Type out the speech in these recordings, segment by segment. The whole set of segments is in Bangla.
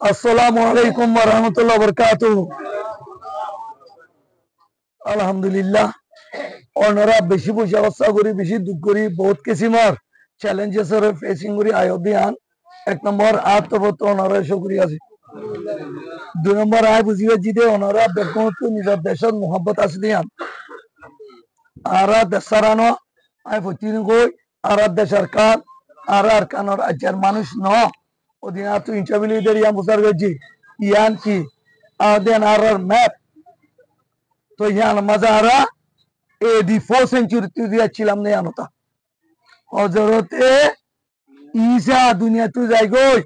আসসালামু আলাইকুম ওয়া রাহমাতুল্লাহি ওয়া বারাকাতুহু। আলহামদুলিল্লাহ ওনারা বেশি পয়সা অবস্থা করি বেশি দুঃখ করি বহুত কিসিমার চ্যালেঞ্জেস এর ফেসিং করি আয়োদিয়ান এক নম্বর আত্মবত ওনারা শুকরিয়া আছে দুই নম্বর আয় বুঝিয়ে জিদে ওনারা বেগমত নিজের দেশের মোহাম্মত আছে দিয়ান আর দেশারানো আয় ফতিন কই আর দেশের কান আর কানর আজের মানুষ ন ওদিন আতু ইন্টারভিউ দেরিয়া মুসার গজি ইয়ান কি আদেন আর ম্যাপ তো ইয়ান মাজারা 84 সেঞ্চুরি দিয়েছিলাম নে আনতা হযরতে ঈসা দুনিয়া তো যাই গই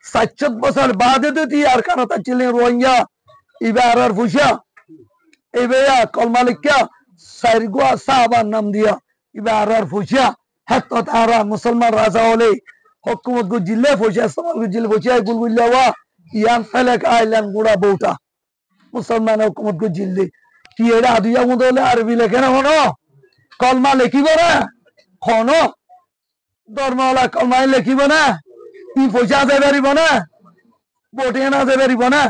60 বছর বাদে তো আর কানতা ছিলেন রোহিঙ্গা ইবার আর ফুসা এবেয়া কলমালিকা সাইরগোয়া সাহাবার নাম দিয়া ইবার আর ফুসা হাত তারা মুসলমান রাজা হলে হুকুমত গো জিল্লে ফুসা সমাল গো জিল্লে ফুসা গুলগুল্লাওয়া ইয়ান ফেলেক আইল্যান্ড গুড়া বউটা মুসলমান হুকুমত গো জিল্লে কি এরা আদিয়া মুদলে আরবি লেখে না হনো কলমা লেখিব না হনো ধর্মওয়ালা কলমা লেখিব না ই পয়সা দে পারিব না বটে না দে পারিব না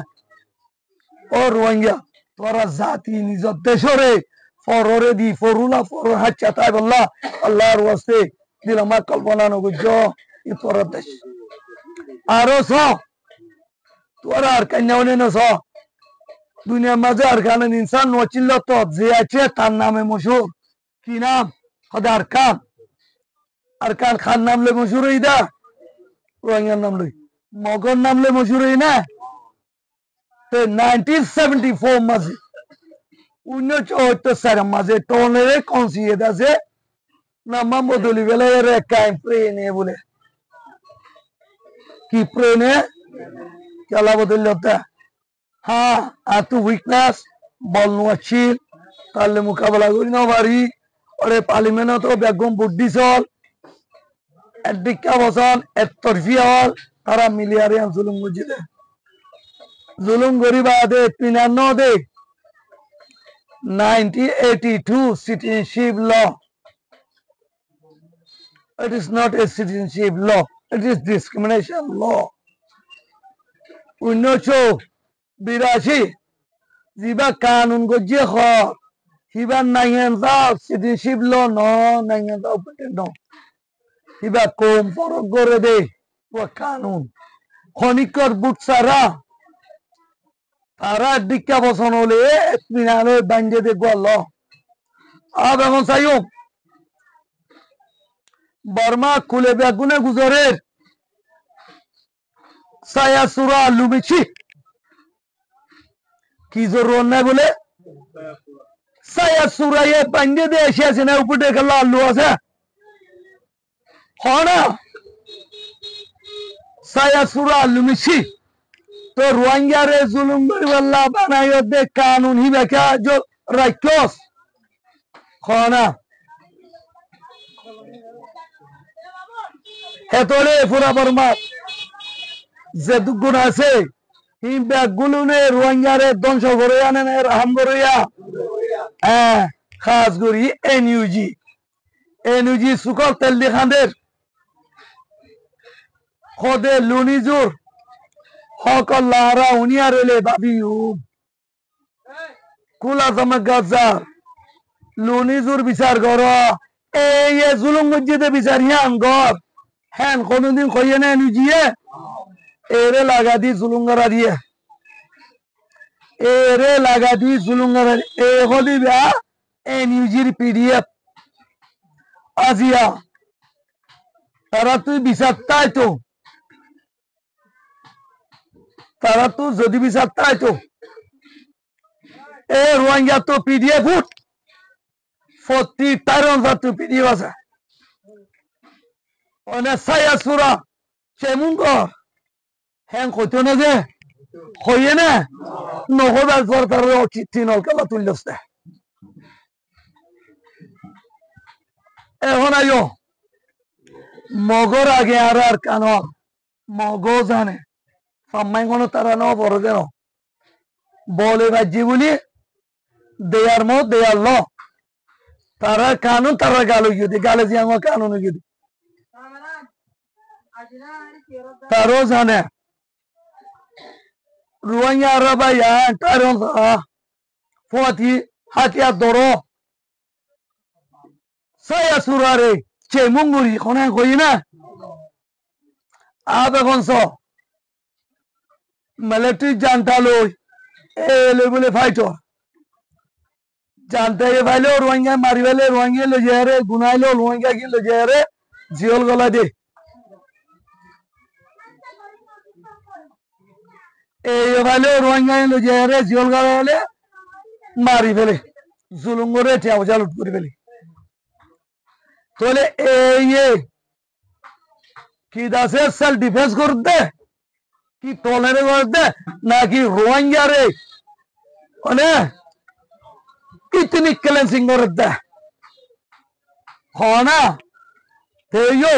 ও রোহিঙ্গা তোরা জাতি নিজ দেশরে ফররে দি ফরুলা ফরর হাচ্চা তাই বললা আল্লাহর ওয়াস্তে দিলামা কল্পনা নগুজ ই তোর দেশ আরো স তোরা আর কান্যাওনে ন স দুনিয়ার মাঝে আর খান ইনসান নচিল্ল তো যে আছে তার নামে মশহুর কি নাম হদার খান আর খান নাম লে মশহুর ইদা রোহিঙ্গার নাম লই মগর নাম লে মশহুর না 1974 মাঝে 1974 মাঝে টোনের কনসিয়েদ আছে নামা বদলি বেলা রে কাই প্রেনে বলে কি প্রেনে খেলা বদলি হতা হ্যাঁ আর তু উইকনেস বল নোয়াছিল তাহলে মোকাবেলা করি না পারি ওরে পার্লিমেন্ট তো বেগম বুদ্ধি চল এদিকা বসন এতরফি হল তারা মিলিয়ারিয়ান জুলুম বুঝিতে জুলুম গরিবা দে পিনান্ন দে 1982 citizenship law. It is not a citizenship law. It is discrimination law. 1982 jiba kanun gojje kho hiba nangen da citizenship law no nangen da upate no hiba kom forok gore de wa kanun khonikor butsara তারা দিকা বসন হলে মিনারে বাঞ্জে দে গল আব এখন চাইও বর্মা খুলে বেগুনে গুজরের সায়া সুরা আলু মিছি কি জরুর নাই বলে সায়া সুরা এ বাঞ্জে দে এসে আছে না উপরে গেল আলু আছে হনা সায়া সুরা আলু মিছি तो रोहिंग्या रे जुलुम वल्ला बनायो दे कानून ही बेका जो राइटस खाना हेतोले पूरा बर्मा जे दुगुण আছে হি ব্যাগগুলো নে রোহিঙ্গা রে ধ্বংস করে আনে না রাহাম করিয়া খাস করি এনইউজি সুকল তেল দেখাদের খদে লুনিজুর হকল্লারা উনিয়ারেলে বাবিউ কুলা জামা গাজার লুনিজুর বিচার কর এই জুলুম মসজিদে বিচার হিয়ান গর হ্যান কোনদিন কইয়ে না নিজিয়ে এরে লাগা দি জুলুম করা দিয়ে এরে লাগা দি জুলুম করা এ হলি বা এ নিউজির পিডিএফ আজিয়া তারা তুই বিচার তাই তো তারা তো যদি বিচার তাই তো এ রোহিঙ্গা তো পিডিএফ উঠ 40 তো পিডিএফ আছে অনেক সায়া সুরা চেমুন কর হ্যাঁ কইতো না যে হইয়ে না নহবার পর তার চিঠি নলকালা তুললছে এখন আইও মগর আগে আর কান মগ জানে সাম্মাই কোনো তারা ন বড় যেন বলে বাজি বলি দেয়ার মত দেয়ার ল তারা কানুন তারা গালো গিয়ে গালে যে আমার কানুন গিয়ে তারও জানে রোহিঙ্গা আরা ভাই টাইরন ফতি Hatiya দরো saya surare che munguri khone khoina abe gonso military janta loy e lebele fighter janta e vailo rohingya mari vele rohingya lo jere gunailo rohingya ki lo jere jiol gola de e vailo rohingya lo jere jiol gola vele mari vele zulum gore tia lut kori vele tole ye কি দাসে সেলফ ডিফেন্স করতে কি টলারে করতে নাকি রোহিঙ্গা রে মানে ইতনি ক্লেন্সিং করতে হনা তেয়ো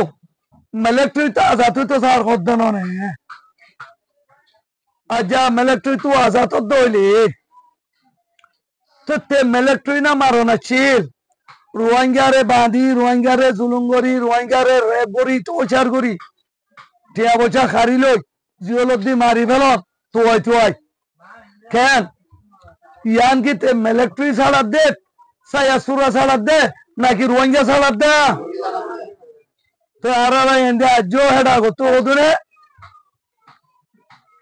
মিলিটারি তো আজাদ তো সার করতে না আজা মিলিটারি তো আজাদ তো দইলি তো তে মিলিটারি না মারো না চিল রোহিঙ্গা রে বাঁধি রোহিঙ্গা রে জুলুম করি রোহিঙ্গা রে রেপ করি টর্চার করি টিয়া বচা খারি লই জিওলব্দি মারি ফেল তোয়াই কেন ইয়ান কি তে মিলিটারি ছাড়া দে সায়া সুরা ছাড়া দে নাকি রোহিঙ্গা ছাড়া দে তো আরা এন্ডে আজো হেডা গো তো ওদরে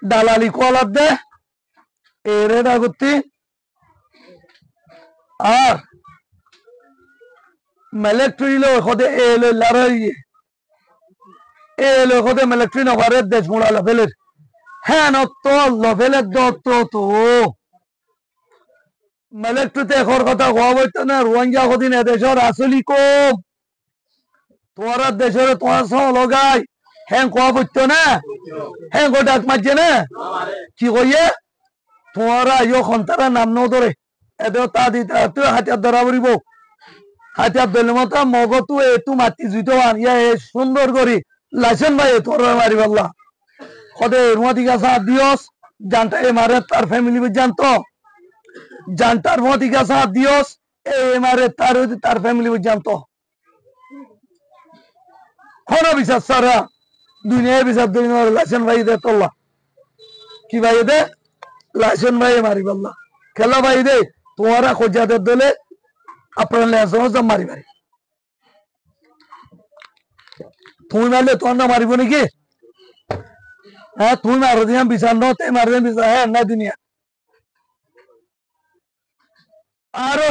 দালালি কলার দে এরেডা গতি আর মিলিটারি লো খদে এলো লড়াই এলো খদে মিলিটারি না ভারত দেশ মোড়া লেভেলের হ্যাঁ ন তো লেভেলের দত্ত তো মিলিটারিতে এখন কথা কোয়া বইতো না রোহিঙ্গা কদিন এদেশের আসলি কম তোমার দেশের তোমার সহ লগাই হ্যাঁ কোয়া বইতো না হ্যাঁ গো ডাক মারছে না কি কইয়ে তোমারা ইয়ো খন্তারা নাম ন ধরে এদের তা দিতে তুই হাতিয়ার ধরা বলিব হাতিয়ার ধরলে মতো মগতু এতু মাতি জুইতো আনিয়া এ সুন্দর করি লাইসেন্স ভাই তোর মারি বললা কদে রুমাতি গাছা দিয়স জানটা এ মারে তার ফ্যামিলি জানতো জানটার রুমাতি গাছা দিয়স এ মারে তার ফ্যামিলি জানতো কোন বিশ্বাস সারা দুনিয়ায় বিশ্বাস দুই লাইসেন্স ভাই দে তোল্লা কি ভাই দে লাইসেন্স ভাই মারি বললা খেলা ভাই দে তোমারা খোঁজাদের দলে আপনার লাইসেন্স মারি মারি তুমি মারলে তোমার না মারিব নাকি হ্যাঁ তুমি মারো দিলাম বিচার নে মারবে বিচার হ্যাঁ না দুনিয়া আরো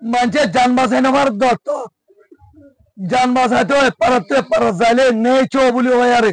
মানুষের যান বাঁচাই নেবার দত্ত যান বাঁচাইতে পারাতে পারা যাইলে নেই চো বলি হয় আরে